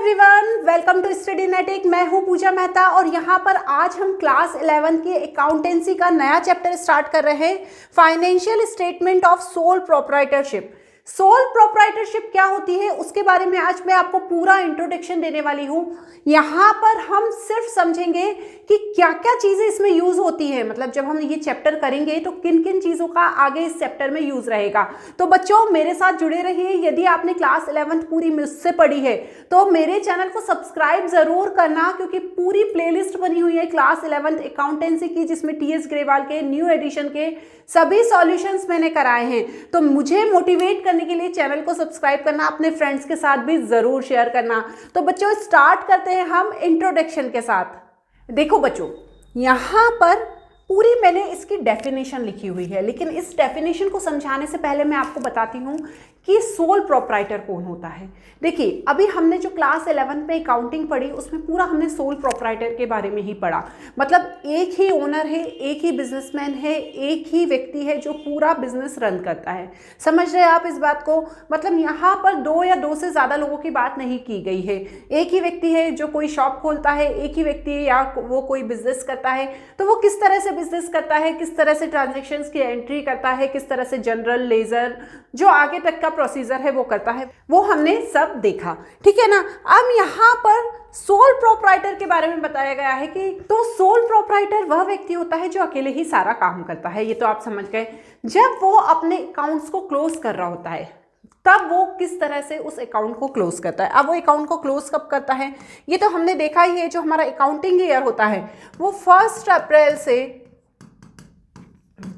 Everyone, welcome to स्टडीनेटिक। मैं हूं पूजा मेहता और यहां पर आज हम क्लास 11 के अकाउंटेंसी का नया चैप्टर स्टार्ट कर रहे हैं, financial statement of sole proprietorship. Sole proprietorship क्या होती है उसके बारे में आज मैं आपको पूरा इंट्रोडक्शन देने वाली हूं। यहाँ पर हम सिर्फ समझेंगे कि क्या क्या चीज़ें इसमें यूज़ होती है, मतलब जब हम ये चैप्टर करेंगे तो किन किन चीज़ों का आगे इस चैप्टर में यूज़ रहेगा। तो बच्चों मेरे साथ जुड़े रहिए। यदि आपने क्लास 11 पूरी मुझसे पढ़ी है तो मेरे चैनल को सब्सक्राइब ज़रूर करना, क्योंकि पूरी प्लेलिस्ट बनी हुई है क्लास 11 अकाउंटेंसी की, जिसमें टीएस ग्रेवाल के न्यू एडिशन के सभी सॉल्यूशंस मैंने कराए हैं। तो मुझे मोटिवेट करने के लिए चैनल को सब्सक्राइब करना, अपने फ्रेंड्स के साथ भी ज़रूर शेयर करना। तो बच्चों स्टार्ट करते हैं हम इंट्रोडक्शन के साथ। देखो बच्चों, यहाँ पर पूरी मैंने इसकी डेफिनेशन लिखी हुई है, लेकिन इस डेफिनेशन को समझाने से पहले मैं आपको बताती हूँ कि सोल प्रोप्राइटर कौन होता है। देखिए, अभी हमने जो क्लास 11 में अकाउंटिंग पढ़ी उसमें पूरा हमने सोल प्रोप्राइटर के बारे में ही पढ़ा। मतलब एक ही ओनर है, एक ही बिजनेसमैन है, एक ही व्यक्ति है जो पूरा बिजनेस रन करता है। समझ रहे हैं आप इस बात को? मतलब यहाँ पर दो या दो से ज़्यादा लोगों की बात नहीं की गई है। एक ही व्यक्ति है जो कोई शॉप खोलता है, एक ही व्यक्ति है या वो कोई बिजनेस करता है, तो वो किस तरह से बिजनेस करता है, किस तरह से ट्रांजेक्शन्स की एंट्री करता है, किस तरह से जनरल लेजर जो आगे तक का प्रोसीजर है वो करता है, वो हमने सब देखा। ठीक है ना। अब यहाँ पर सोल प्रोप्राइटर के बारे में बताया गया है कि तो सोल प्रोप्राइटर वह व्यक्ति होता है जो अकेले ही सारा काम करता है। ये तो आप समझ गए। जब वो अपने अकाउंट्स को क्लोज कर रहा होता है तब वो किस तरह से उस अकाउंट को क्लोज करता है। अब वो अकाउंट को क्लोज कब करता है ये तो हमने देखा ही है। जो हमारा अकाउंटिंग ईयर होता है वो 1 अप्रैल से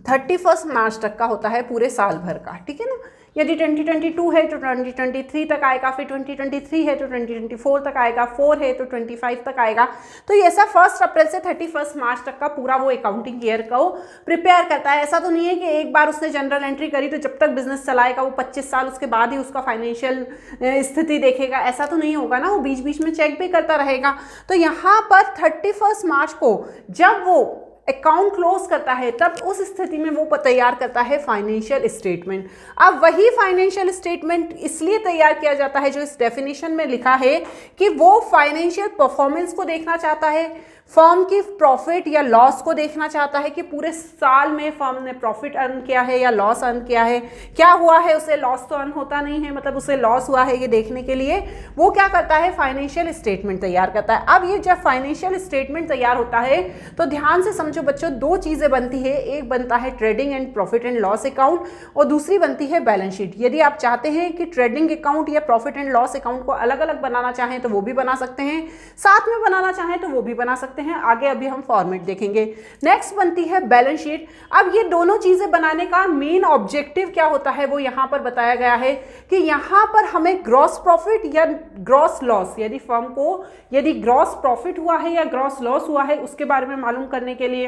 31 मार्च तक का होता है, पूरे साल भर का। ठीक है ना। यदि 2022 है तो 2023 तक आएगा, फिर 2023 है तो 2024 तक आएगा, 4 है तो 25 तक आएगा। तो ये ऐसा 1 अप्रैल से 31 मार्च तक का पूरा वो अकाउंटिंग ईयर को प्रिपेयर करता है। ऐसा तो नहीं है कि एक बार उसने जनरल एंट्री करी तो जब तक बिजनेस चलाएगा वो 25 साल उसके बाद ही उसका फाइनेंशियल स्थिति देखेगा। ऐसा तो नहीं होगा ना, वो बीच बीच में चेक भी करता रहेगा। तो यहाँ पर 31 मार्च को जब वो अकाउंट क्लोज करता है तब उस स्थिति में वो तैयार करता है फाइनेंशियल स्टेटमेंट। अब वही फाइनेंशियल स्टेटमेंट इसलिए तैयार किया जाता है जो इस डेफिनेशन में लिखा है कि वो फाइनेंशियल परफॉर्मेंस को देखना चाहता है, फर्म की प्रॉफिट या लॉस को देखना चाहता है कि पूरे साल में फर्म ने प्रॉफिट अर्न किया है या लॉस अर्न किया है, क्या हुआ है, उसे लॉस तो अर्न होता नहीं है, मतलब उसे लॉस हुआ है, ये देखने के लिए वो क्या करता है, फाइनेंशियल स्टेटमेंट तैयार करता है। अब ये जब फाइनेंशियल स्टेटमेंट तैयार होता है तो ध्यान से समझो बच्चों, दो चीज़ें बनती है। एक बनता है trading and profit and loss account और दूसरी बनती है बैलेंस शीट। यदि आप चाहते हैं कि ट्रेडिंग अकाउंट या प्रॉफिट एंड लॉस अकाउंट को अलग अलग बनाना चाहें तो वो भी बना सकते हैं, साथ में बनाना चाहें तो वो भी बना सकते हैं। आगे अभी हम फॉर्मेट देखेंगे। नेक्स्ट बनती है बैलेंस शीट। अब ये दोनों चीजें बनाने का मेन ऑब्जेक्टिव क्या होता है वो यहाँ पर बताया गया है कि यहाँ पर हमें ग्रॉस प्रॉफिट या ग्रॉस लॉस, यदि फर्म को यदि ग्रॉस प्रॉफिट हुआ है या ग्रॉस लॉस हुआ है उसके बारे में मालूम करने के लिए,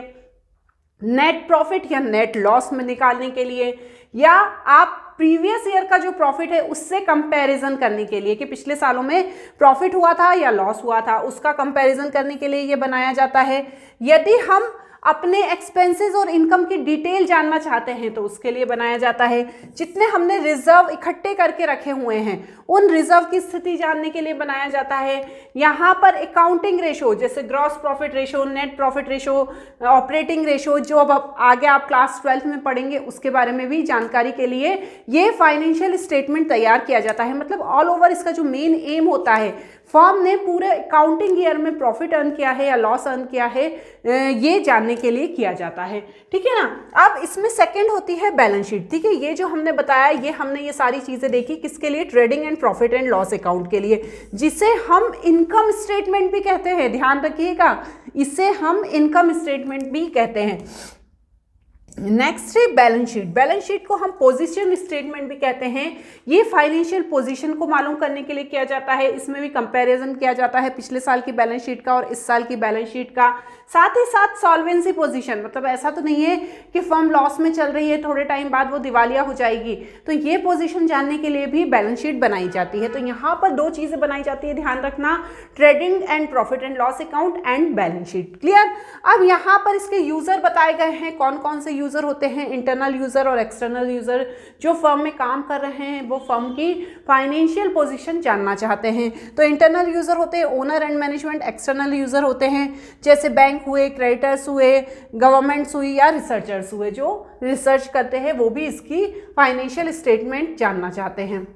नेट प्रॉफिट या नेट लॉस में निकालने के लिए, या आप प्रीवियस ईयर का जो प्रॉफिट है उससे कंपैरिजन करने के लिए कि पिछले सालों में प्रॉफिट हुआ था या लॉस हुआ था, उसका कंपैरिजन करने के लिए ये बनाया जाता है। यदि हम अपने एक्सपेंसेस और इनकम की डिटेल जानना चाहते हैं तो उसके लिए बनाया जाता है। जितने हमने रिजर्व इकट्ठे करके रखे हुए हैं उन रिजर्व की स्थिति जानने के लिए बनाया जाता है। यहाँ पर अकाउंटिंग रेशो जैसे gross profit ratio, net profit ratio, operating ratio, जो अब आगे आप क्लास 12 में पढ़ेंगे उसके बारे में भी जानकारी के लिए ये फाइनेंशियल स्टेटमेंट तैयार किया जाता है। मतलब ऑल ओवर इसका जो मेन एम होता है, फर्म ने पूरे अकाउंटिंग ईयर में प्रॉफिट अर्न किया है या लॉस अर्न किया है, ये जानने के लिए किया जाता है। ठीक है ना। अब इसमें सेकंड होती है बैलेंस शीट। ठीक है, ये जो हमने बताया ये सारी चीजें देखी किसके लिए, trading and profit and loss account के लिए, जिसे हम इनकम स्टेटमेंट भी कहते हैं। ध्यान रखिएगा, इसे हम इनकम स्टेटमेंट भी कहते हैं। नेक्स्ट है बैलेंस शीट। बैलेंस शीट को हम पोजीशन स्टेटमेंट भी कहते हैं। ये फाइनेंशियल पोजीशन को मालूम करने के लिए किया जाता है। इसमें भी कंपैरिजन किया जाता है पिछले साल की बैलेंस शीट का और इस साल की बैलेंस शीट का। साथ ही साथ सॉल्वेंसी पोजीशन, मतलब ऐसा तो नहीं है कि फर्म लॉस में चल रही है, थोड़े टाइम बाद वो दिवालिया हो जाएगी, तो ये पोजीशन जानने के लिए भी बैलेंस शीट बनाई जाती है। तो यहाँ पर दो चीज़ें बनाई जाती है, ध्यान रखना, trading and profit and loss account and balance sheet. Clear. अब यहाँ पर इसके यूजर बताए गए हैं, कौन कौन से यूज़र होते हैं, इंटरनल यूज़र और एक्सटर्नल यूज़र। जो फर्म में काम कर रहे हैं वो फर्म की फाइनेंशियल पोजीशन जानना चाहते हैं। तो इंटरनल यूज़र होते हैं owner and management, external user होते हैं जैसे बैंक हुए, क्रेडिटर्स हुए, गवर्नमेंट्स हुई या रिसर्चर्स हुए। जो रिसर्च करते हैं वो भी इसकी फाइनेंशियल स्टेटमेंट जानना चाहते हैं।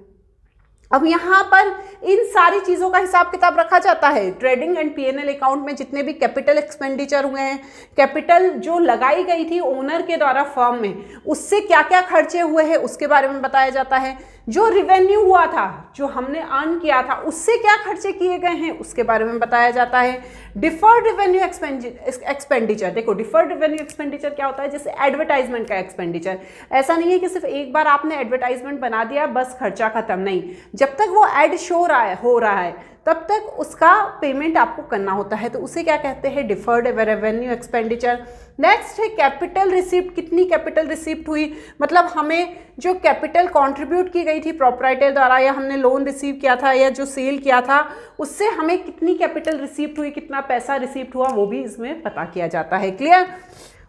अब यहाँ पर इन सारी चीज़ों का हिसाब किताब रखा जाता है। ट्रेडिंग एंड पीएनएल अकाउंट में जितने भी कैपिटल एक्सपेंडिचर हुए हैं, कैपिटल जो लगाई गई थी ओनर के द्वारा फर्म में, उससे क्या क्या खर्चे हुए हैं उसके बारे में बताया जाता है। जो रिवेन्यू हुआ था, जो हमने अर्न किया था, उससे क्या खर्चे किए गए हैं उसके बारे में बताया जाता है। डिफर्ड रेवेन्यू एक्सपेंडिचर, देखो डिफर्ड रेवेन्यू एक्सपेंडिचर क्या होता है, जैसे एडवर्टाइजमेंट का एक्सपेंडिचर। ऐसा नहीं है कि सिर्फ एक बार आपने एडवर्टाइजमेंट बना दिया बस खर्चा खत्म, नहीं, जब तक वो एड शो हो रहा है तब तक उसका पेमेंट आपको करना होता है। तो उसे क्या कहते हैं, डिफर्ड रेवेन्यू एक्सपेंडिचर। नेक्स्ट है कैपिटल रिसिप्ट। कितनी कैपिटल रिसिप्ट हुई, मतलब हमें जो कैपिटल कंट्रीब्यूट की गई थी प्रोप्राइटर द्वारा, या हमने लोन रिसीव किया था या जो सेल किया था, उससे हमें कितनी कैपिटल रिसिप्ट हुई, कितना पैसा रिसिप्ट हुआ, वो भी इसमें पता किया जाता है। क्लियर।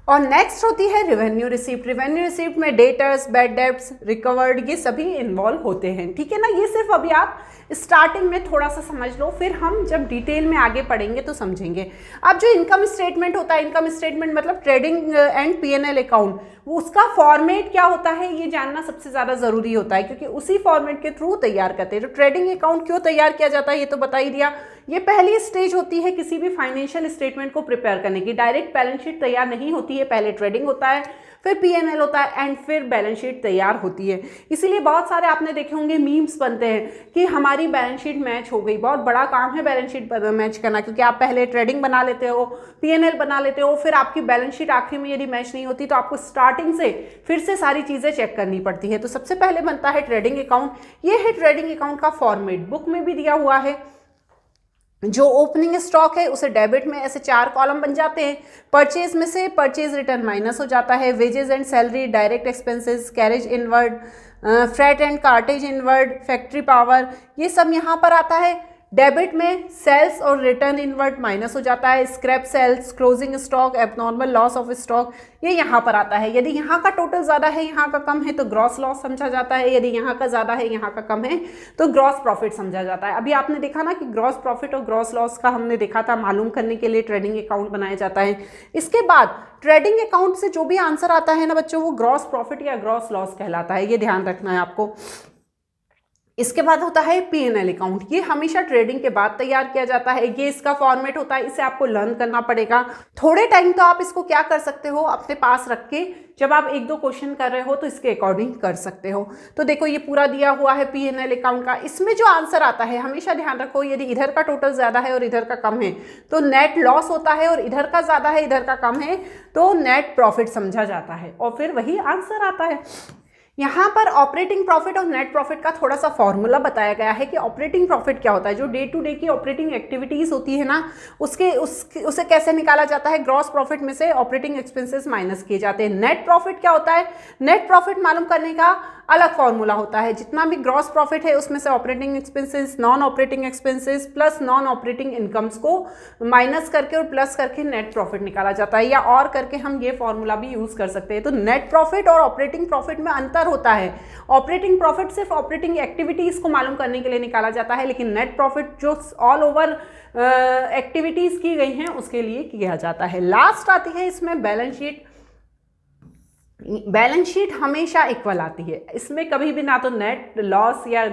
और नेक्स्ट होती है रेवेन्यू रिसिप्ट। रेवेन्यू रिसिप्ट में डेटर्स, बैड डेब्ट्स, रिकवर्ड, ये सभी इन्वॉल्व होते हैं। ठीक है ना। ये सिर्फ अभी आप स्टार्टिंग में थोड़ा सा समझ लो, फिर हम जब डिटेल में आगे पढ़ेंगे तो समझेंगे। अब जो इनकम स्टेटमेंट होता है, इनकम स्टेटमेंट मतलब ट्रेडिंग एंड पीएनएल अकाउंट, वो उसका फॉर्मेट क्या होता है ये जानना सबसे ज़्यादा ज़रूरी होता है, क्योंकि उसी फॉर्मेट के थ्रू तैयार करते हैं। तो ट्रेडिंग अकाउंट क्यों तैयार किया जाता है ये तो बता ही दिया। ये पहली स्टेज होती है किसी भी फाइनेंशियल स्टेटमेंट को प्रिपेयर करने की। डायरेक्ट बैलेंस शीट तैयार नहीं होती है, पहले ट्रेडिंग होता है, फिर पीएनएल होता है एंड फिर बैलेंस शीट तैयार होती है। इसीलिए बहुत सारे आपने देखे होंगे मीम्स बनते हैं कि हमारी बैलेंस शीट मैच हो गई। बहुत बड़ा काम है बैलेंस शीट मैच करना, क्योंकि आप पहले ट्रेडिंग बना लेते हो, पीएनएल बना लेते हो, फिर आपकी बैलेंस शीट आखिर में यदि मैच नहीं होती तो आपको स्टार्टिंग से फिर से सारी चीज़ें चेक करनी पड़ती है। तो सबसे पहले बनता है ट्रेडिंग अकाउंट। ये है ट्रेडिंग अकाउंट का फॉर्मेट, बुक में भी दिया हुआ है। जो ओपनिंग स्टॉक है उसे डेबिट में ऐसे 4 कॉलम बन जाते हैं। परचेज में से परचेज रिटर्न माइनस हो जाता है, wages and salary, direct expenses, carriage inward, freight and cartridge inward, factory power, ये सब यहाँ पर आता है। डेबिट में सेल्स और रिटर्न इनवर्ड माइनस हो जाता है, scrap sales, closing stock, abnormal loss of stock, ये यहाँ पर आता है। यदि यहाँ का टोटल ज़्यादा है यहाँ का कम है तो ग्रॉस लॉस समझा जाता है, यदि यहाँ का ज़्यादा है यहाँ का कम है तो ग्रॉस प्रॉफिट समझा जाता है। अभी आपने देखा ना कि ग्रॉस प्रॉफिट और ग्रॉस लॉस का हमने देखा था, मालूम करने के लिए ट्रेडिंग अकाउंट बनाया जाता है। इसके बाद ट्रेडिंग अकाउंट से जो भी आंसर आता है ना बच्चों, वो ग्रॉस प्रॉफिट या ग्रॉस लॉस कहलाता है, ये ध्यान रखना है आपको। इसके बाद होता है पीएनएल अकाउंट। ये हमेशा ट्रेडिंग के बाद तैयार किया जाता है, ये इसका फॉर्मेट होता है, इसे आपको लर्न करना पड़ेगा। थोड़े टाइम तो आप इसको क्या कर सकते हो, अपने पास रख के जब आप 1-2 क्वेश्चन कर रहे हो तो इसके अकॉर्डिंग कर सकते हो। तो देखो ये पूरा दिया हुआ है पीएनएल अकाउंट का। इसमें जो आंसर आता है हमेशा ध्यान रखो, यदि इधर का टोटल ज़्यादा है और इधर का कम है तो नेट लॉस होता है, और इधर का ज़्यादा है इधर का कम है तो नेट प्रॉफिट समझा जाता है, और फिर वही आंसर आता है। यहाँ पर ऑपरेटिंग प्रॉफिट और नेट प्रॉफिट का थोड़ा सा फॉर्मूला बताया गया है कि ऑपरेटिंग प्रॉफिट क्या होता है। जो डे टू डे की ऑपरेटिंग एक्टिविटीज़ होती है ना, उसे कैसे निकाला जाता है, ग्रॉस प्रॉफिट में से ऑपरेटिंग एक्सपेंसेस माइनस किए जाते हैं। नेट प्रॉफिट क्या होता है, नेट प्रॉफिट मालूम करने का अलग फॉर्मूला होता है। जितना भी ग्रॉस प्रॉफिट है उसमें से operating expenses, non operating expenses plus non operating incomes को माइनस करके और प्लस करके नेट प्रॉफिट निकाला जाता है, या और करके हम ये फॉर्मूला भी यूज़ कर सकते हैं। तो नेट प्रॉफिट और ऑपरेटिंग प्रॉफिट में अंतर होता है। ऑपरेटिंग प्रॉफिट सिर्फ ऑपरेटिंग एक्टिविटीज को मालूम करने के लिए निकाला जाता है, लेकिन नेट प्रॉफिट जो ऑल ओवर एक्टिविटीज की गई हैं उसके लिए किया जाता है। लास्ट आती है इसमें बैलेंस शीट। बैलेंस शीट हमेशा इक्वल आती है, इसमें कभी भी ना तो नेट लॉस या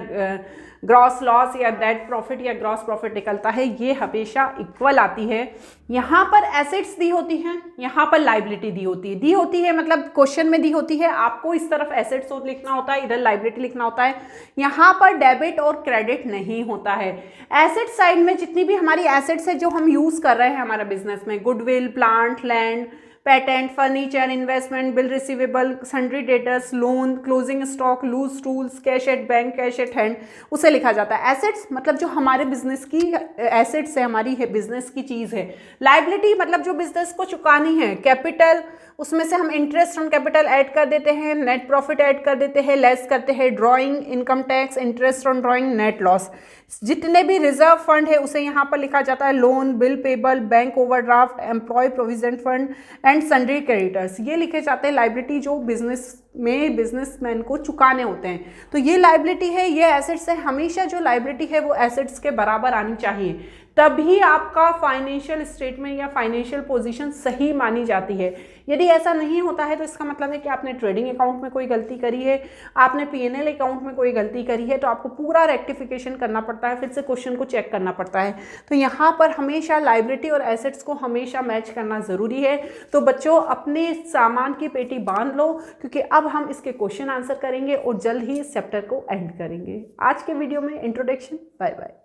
ग्रॉस लॉस या नेट प्रॉफिट या ग्रॉस प्रॉफिट निकलता है, ये हमेशा इक्वल आती है। यहाँ पर एसेट्स दी होती हैं, यहाँ पर लाइबिलिटी दी होती है मतलब क्वेश्चन में दी होती है, आपको इस तरफ एसेट्स लिखना होता है, इधर लाइबिलिटी लिखना होता है। यहाँ पर डेबिट और क्रेडिट नहीं होता है। एसेट साइड में जितनी भी हमारी एसेट्स है जो हम यूज़ कर रहे हैं हमारे बिजनेस में, goodwill, plant, land, patent, furniture, investment, bill receivable, sundry debtors, loan, closing stock, loose tools, cash at bank, cash at hand, उसे लिखा जाता है। एसेट्स मतलब जो हमारे बिजनेस की एसेट्स है, हमारी है बिजनेस की चीज़ है। लाइबिलिटी मतलब जो बिजनेस को चुकानी है। कैपिटल, उसमें से हम इंटरेस्ट ऑन कैपिटल ऐड कर देते हैं, नेट प्रॉफिट ऐड कर देते हैं, लेस करते हैं drawing, income tax, interest on drawing, net loss. जितने भी रिजर्व फंड है उसे यहाँ पर लिखा जाता है loan, bill payable, bank overdraft, employ provision fund and sundry creditors. ये लिखे जाते हैं लाइबिलिटी जो बिजनेसमैन को चुकाने होते हैं। तो ये लाइबिलिटी है, ये एसेट्स है। हमेशा जो लाइबिलिटी है वो एसेट्स के बराबर आनी चाहिए, तभी आपका फाइनेंशियल स्टेटमेंट या फाइनेंशियल पोजीशन सही मानी जाती है। यदि ऐसा नहीं होता है तो इसका मतलब है कि आपने ट्रेडिंग अकाउंट में कोई गलती करी है, आपने P&L अकाउंट में कोई गलती करी है, तो आपको पूरा रेक्टिफिकेशन करना पड़ता है, फिर से क्वेश्चन को चेक करना पड़ता है। तो यहाँ पर हमेशा लाइबिलिटी और एसेट्स को हमेशा मैच करना ज़रूरी है। तो बच्चों अपने सामान की पेटी बांध लो, क्योंकि अब हम इसके क्वेश्चन आंसर करेंगे और जल्द ही इस चैप्टर को एंड करेंगे। आज के वीडियो में इंट्रोडक्शन। Bye bye.